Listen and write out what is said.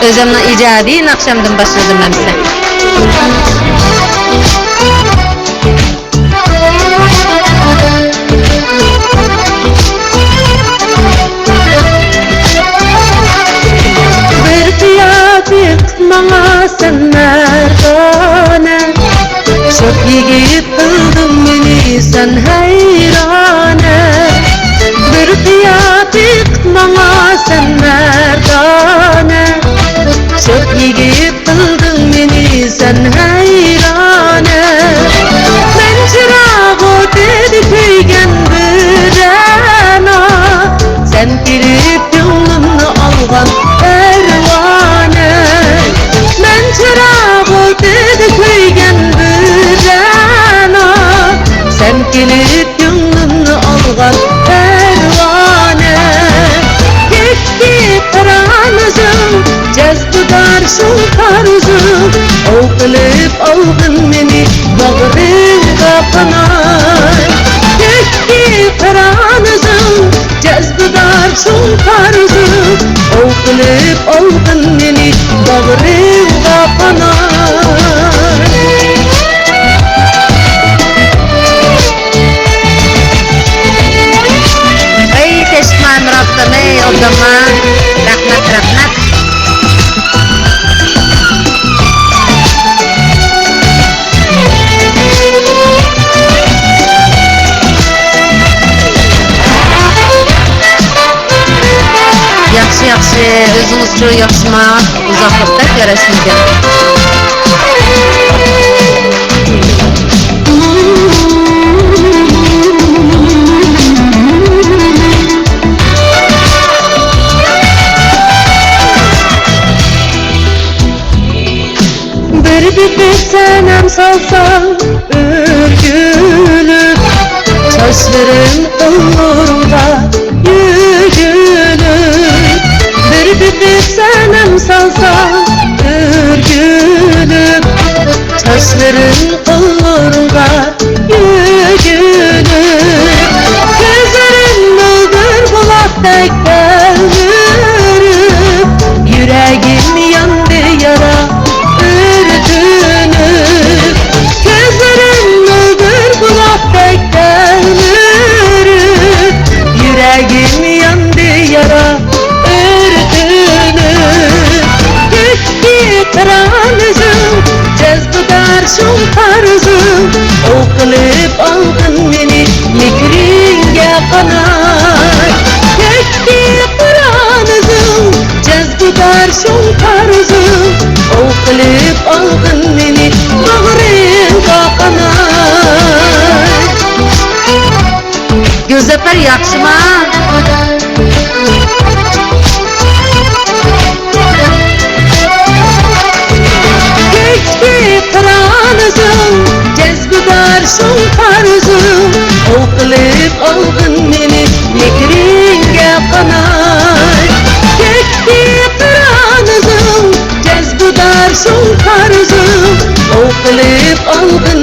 Özümden icadi nakşamdan başladım hemse. Bir piyadik bana sen merdane, çok yigit kıldın beni sen hayrane. Bir piyadik bana sen merdane, çok yigit kıldın beni sen hayrane. Men çırağı dedi köygen birana, sen girip yolunu algan pervane. Men çırağı dedi köygen birana, sen girip yolunu algan pervane. Geçti karanızım, cezbudar şu tarzım, o kılıp aldın beni bağrın kapına. Geçti karanızım, cezbudar şu tarzım, o kılıp aldın beni bağrın kapına. Ey teşkman Rabbim ey o zaman rahmet rahmet. Yaxşı özünüz üçün yaxşıma uzaqlıqda görəsinizdir. Bir bir senem salsan örgülüp, saçların kollarında yügülüp. Bir senem salsan örgülüp, saçların kollarında yügülüp. Gözlerin bulgur bulakta gelmürüp, yüreğim yandı yara ürdünüp. Gözlerin bulgur bulakta gelmürüp, yüreğim yandı yara ürdünüp. Geçti karanızım, cezbudar şu tarzım, o kılıp aldın beni mikringe kanat. Geçti karanızım, cezbudar şu tarzım, o kılıp aldın beni bağrın kanat. Gözepler yaxşıma. Geçti karanızım, cezbudar şu tarzım, o kılıp aldın beni mikringe kanat. Geçti karanızım, cezbudar şu tarzım, o kılıp aldın